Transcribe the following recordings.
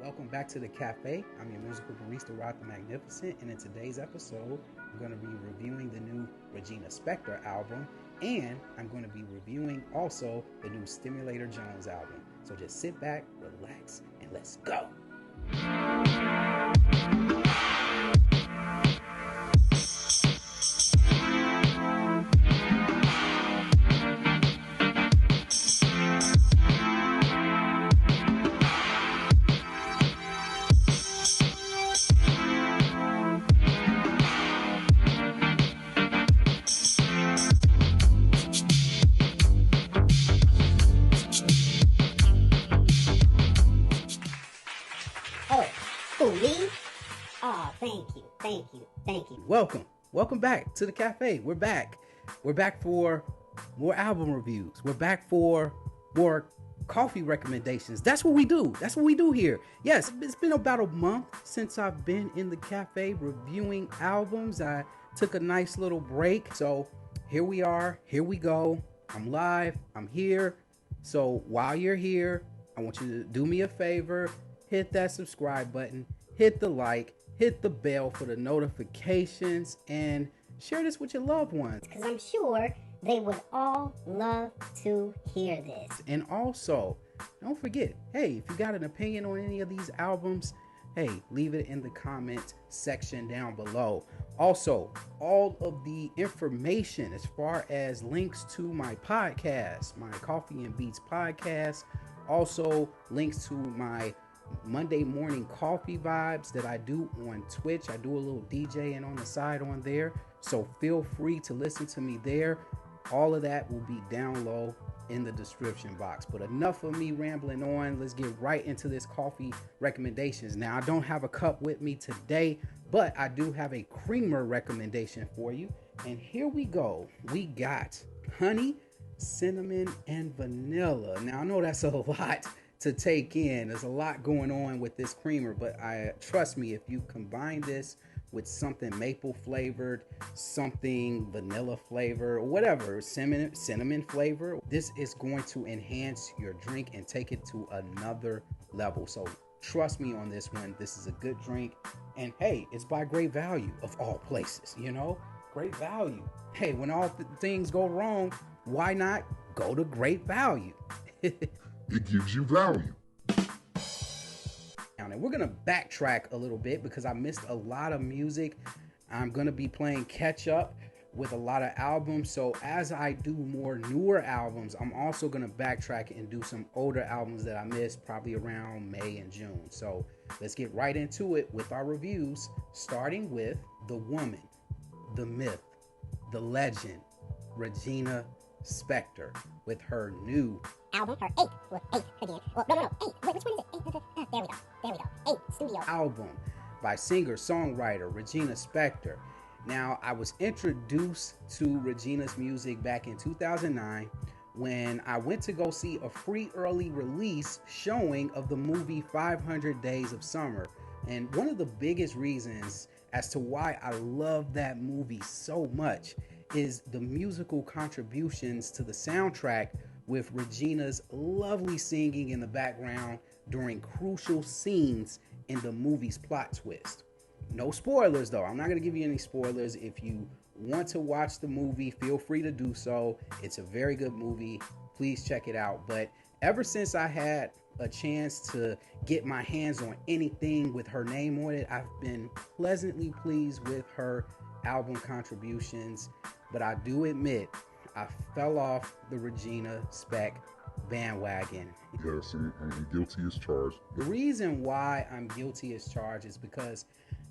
Welcome back to the cafe. I'm your musical barista, Rod the Magnificent, and in today's episode, I'm going to be reviewing the new Regina Spektor album, and I'm going to be reviewing also the new Stimulator Jones album. So just sit back, relax, and let's go. Thank you. Welcome back to the cafe. We're back for more album reviews. We're back for more coffee recommendations. That's what we do here. Yes, it's been about a month since I've been in the cafe reviewing albums. I took a nice little break, so here we are, here we go. I'm live, I'm here. So while you're here, I want you to do me a favor, hit that subscribe button, hit the like, hit the bell for the notifications, and share this with your loved ones. Because I'm sure they would all love to hear this. And also, don't forget, hey, if you got an opinion on any of these albums, hey, leave it in the comment section down below. Also, all of the information as far as links to my podcast, my Coffee and Beats podcast, also links to my Monday morning coffee vibes that I do on Twitch. I do a little DJing on the side on there, so feel free to listen to me there. All of that will be down low in the description box. But enough of me rambling on. Let's get right into this coffee recommendations. Now, I don't have a cup with me today, but I do have a creamer recommendation for you. And here we go. We got honey, cinnamon, and vanilla. Now, I know that's a lot to take in. There's a lot going on with this creamer, but trust me, if you combine this with something maple flavored, something vanilla flavor, whatever, cinnamon flavor, this is going to enhance your drink and take it to another level. So trust me on this one. This is a good drink, and hey, it's by Great Value of all places. Great Value. Hey, when all things go wrong, why not go to Great Value? It gives you value. And we're going to backtrack a little bit because I missed a lot of music. I'm going to be playing catch up with a lot of albums. So as I do more newer albums, I'm also going to backtrack and do some older albums that I missed probably around May and June. So let's get right into it with our reviews, starting with the woman, the myth, the legend, Regina Spektor, with her new album, her eighth again. Well, no, eight. Wait, which one is it? There we go. Eighth studio album by singer-songwriter Regina Spektor. Now, I was introduced to Regina's music back in 2009 when I went to go see a free early release showing of the movie 500 Days of Summer. And one of the biggest reasons as to why I love that movie so much is the musical contributions to the soundtrack, with Regina's lovely singing in the background during crucial scenes in the movie's plot twist. No spoilers though. I'm not going to give you any spoilers. If you want to watch the movie, feel free to do so. It's a very good movie. Please check it out. But ever since I had a chance to get my hands on anything with her name on it, I've been pleasantly pleased with her album contributions. But I do admit, I fell off the Regina Spek bandwagon. Yes, and guilty as charged. The reason why I'm guilty as charged is because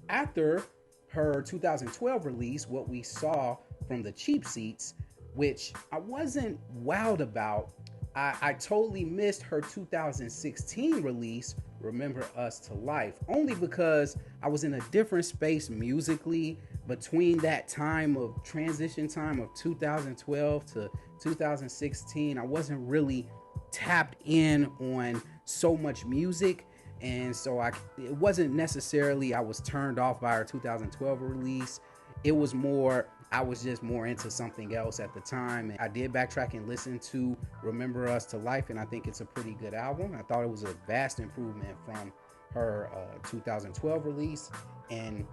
after her 2012 release, what we saw from the Cheap Seats, which I wasn't wowed about, I totally missed her 2016 release, Remember Us to Life, only because I was in a different space musically between that time of transition time of 2012 to 2016. I wasn't really tapped in on so much music, and so it wasn't necessarily I was turned off by her 2012 release. It was more I was just more into something else at the time. And I did backtrack and listen to Remember Us to Life, and I think it's a pretty good album. I thought it was a vast improvement from her 2012 release, and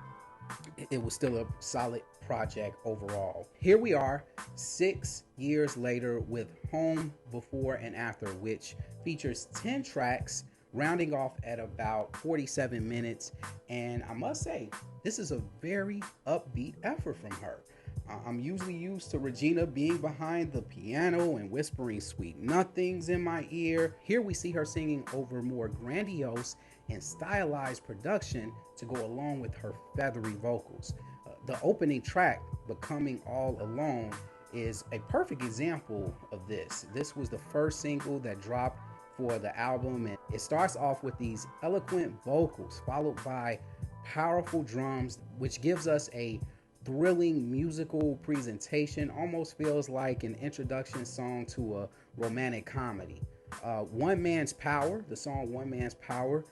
it was still a solid project overall. Here we are 6 years later with Home Before and After, which features 10 tracks, rounding off at about 47 minutes. And I must say, this is a very upbeat effort from her. I'm usually used to Regina being behind the piano and whispering sweet nothings in my ear. Here we see her singing over more grandiose and stylized production to go along with her feathery vocals. The opening track, Becoming All Alone, is a perfect example of this. This was the first single that dropped for the album, and it starts off with these eloquent vocals followed by powerful drums, which gives us a thrilling musical presentation. Almost feels like an introduction song to a romantic comedy. One Man's Power, the song One Man's Power,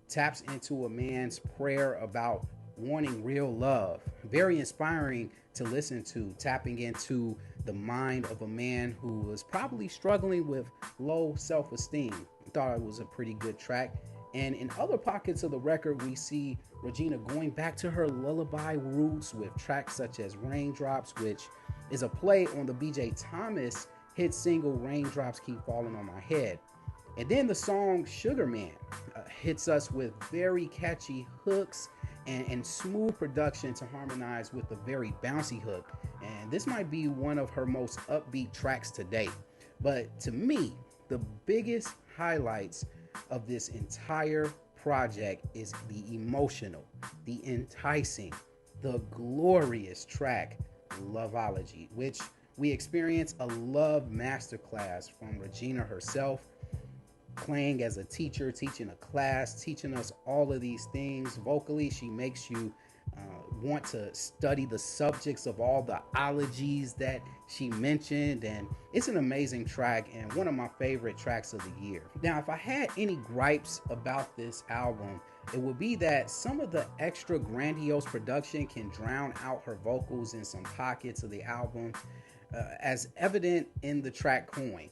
taps into a man's prayer about wanting real love. Very inspiring to listen to, tapping into the mind of a man who was probably struggling with low self-esteem. Thought it was a pretty good track. And in other pockets of the record, we see Regina going back to her lullaby roots with tracks such as Raindrops, which is a play on the BJ Thomas hit single Raindrops Keep Falling on My Head. And then the song Sugar Man hits us with very catchy hooks and smooth production to harmonize with a very bouncy hook. And this might be one of her most upbeat tracks to date. But to me, the biggest highlights of this entire project is the emotional, the enticing, the glorious track Loveology, which we experience a love masterclass from Regina herself, playing as a teacher, teaching a class, teaching us all of these things. Vocally, she makes you want to study the subjects of all the ologies that she mentioned, and it's an amazing track and one of my favorite tracks of the year. Now, if I had any gripes about this album, it would be that some of the extra grandiose production can drown out her vocals in some pockets of the album, as evident in the track Coin.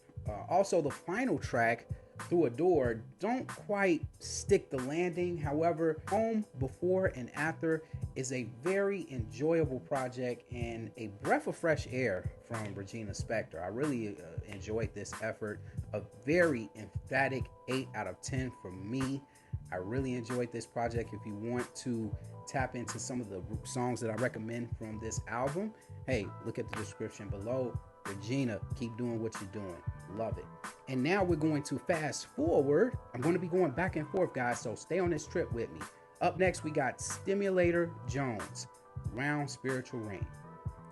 Also, the final track, Through a Door, don't quite stick the landing. However, Home Before and After is a very enjoyable project and a breath of fresh air from Regina Spektor. I really enjoyed this effort. A very emphatic 8 out of 10 for me. I really enjoyed this project. If you want to tap into some of the songs that I recommend from this album, hey, look at the description below. Regina, keep doing what you're doing. Love it. And now we're going to fast forward. I'm going to be going back and forth, guys, so stay on this trip with me. Up next, we got Stimulator Jones, Round Spiritual Ring.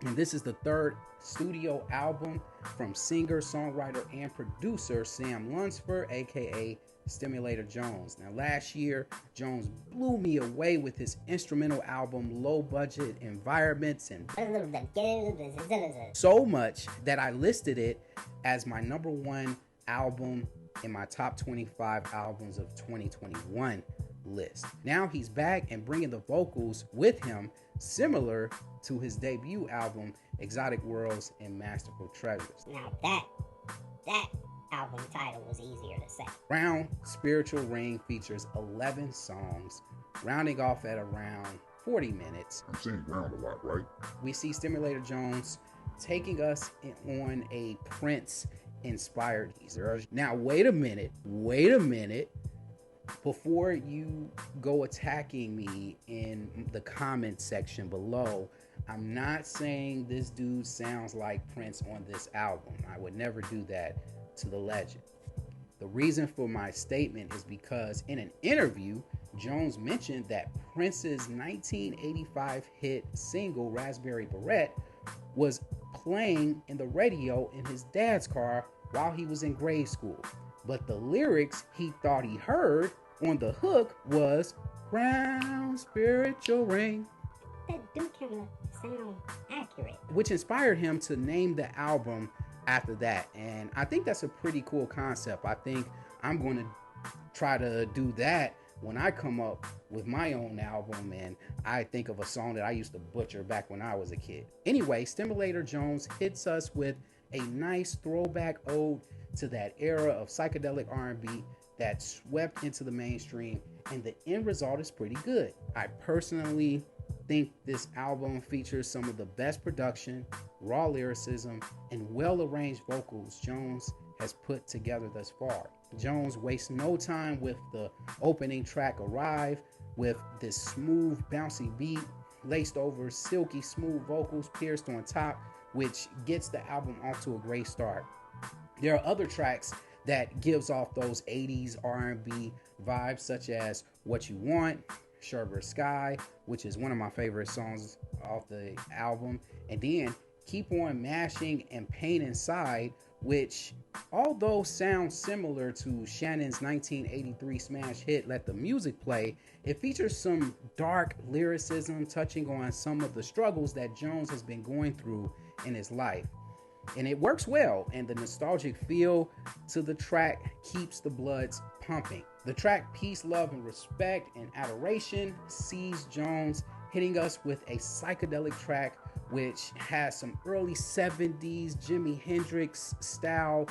And this is the third studio album from singer, songwriter, and producer Sam Lunsford, aka Stimulator Jones. Now, last year, Jones blew me away with his instrumental album, Low Budget Environments, and so much that I listed it as my number one album in my top 25 albums of 2021 list. Now he's back and bringing the vocals with him, similar to his debut album, Exotic Worlds and Masterful Treasures. Now that album title was easier to say. Round Spiritual Ring features 11 songs, rounding off at around 40 minutes. I'm saying round a lot, right? We see Stimulator Jones taking us on a Prince-inspired teaser. Now, wait a minute. Before you go attacking me in the comment section below, I'm not saying this dude sounds like Prince on this album. I would never do that to the legend. The reason for my statement is because in an interview, Jones mentioned that Prince's 1985 hit single Raspberry Beret was playing in the radio in his dad's car while he was in grade school. But the lyrics he thought he heard on the hook was Round Spiritual Ring. That do kind of sound accurate. Which inspired him to name the album after that. And I think that's a pretty cool concept. I think I'm going to try to do that when I come up with my own album and I think of a song that I used to butcher back when I was a kid. Anyway, Stimulator Jones hits us with a nice throwback ode to that era of psychedelic R&B that swept into the mainstream and the end result is pretty good. I personally think this album features some of the best production, raw lyricism, and well-arranged vocals Jones has put together thus far. Jones wastes no time with the opening track Arrive, with this smooth, bouncy beat, laced over silky smooth vocals pierced on top, which gets the album off to a great start. There are other tracks that gives off those 80s R&B vibes, such as What You Want, Sherbert Sky, which is one of my favorite songs off the album, and then Keep On Mashing and Pain Inside, which, although sounds similar to Shannon's 1983 smash hit Let the Music Play, it features some dark lyricism touching on some of the struggles that Jones has been going through in his life. And it works well, and the nostalgic feel to the track keeps the bloods pumping. The track Peace, Love, and Respect and Adoration sees Jones hitting us with a psychedelic track which has some early 70s Jimi Hendrix style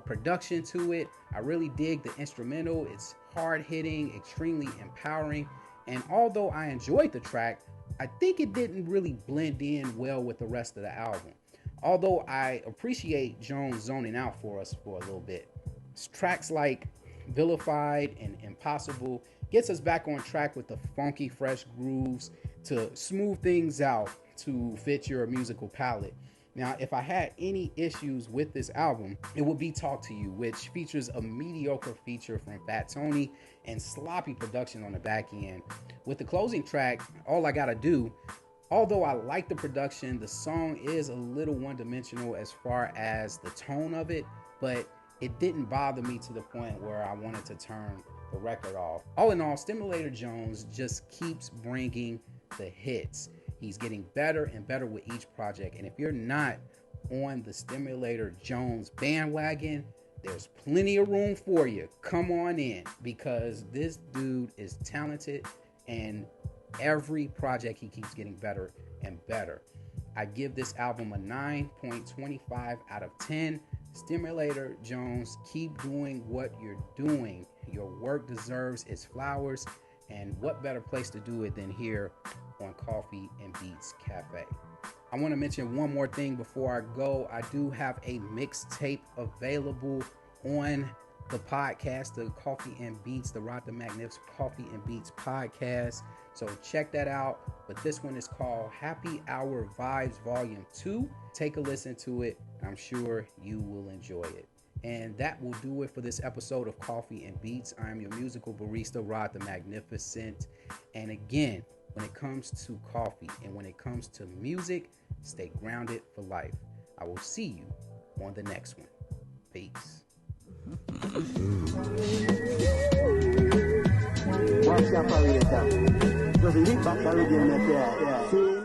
production to it. I really dig the instrumental. It's hard-hitting, extremely empowering, and although I enjoyed the track, I think it didn't really blend in well with the rest of the album. Although I appreciate Jones zoning out for us for a little bit. Tracks like Vilified and Impossible gets us back on track with the funky, fresh grooves to smooth things out to fit your musical palette. Now, if I had any issues with this album, it would be Talk to You, which features a mediocre feature from Fat Tony and sloppy production on the back end. With the closing track, All I Gotta Do, although I like the production, the song is a little one-dimensional as far as the tone of it, but it didn't bother me to the point where I wanted to turn the record off. All in all, Stimulator Jones just keeps bringing the hits. He's getting better and better with each project, and if you're not on the Stimulator Jones bandwagon, there's plenty of room for you. Come on in, because this dude is talented, and every project he keeps getting better and better. I give this album a 9.25 out of 10. Stimulator Jones, keep doing what you're doing. Your work deserves its flowers, and what better place to do it than here on Coffee and Beats Cafe. I want to mention one more thing before I go. I do have a mixtape available on the podcast, the Coffee and Beats, the Rod the Magnificent Coffee and Beats podcast. So check that out. But this one is called Happy Hour Vibes Volume 2. Take a listen to it. I'm sure you will enjoy it. And that will do it for this episode of Coffee and Beats. I'm your musical barista, Rod the Magnificent. And again, when it comes to coffee and when it comes to music, stay grounded for life. I will see you on the next one. Peace. Watch your operator. Just leap back already in the chair.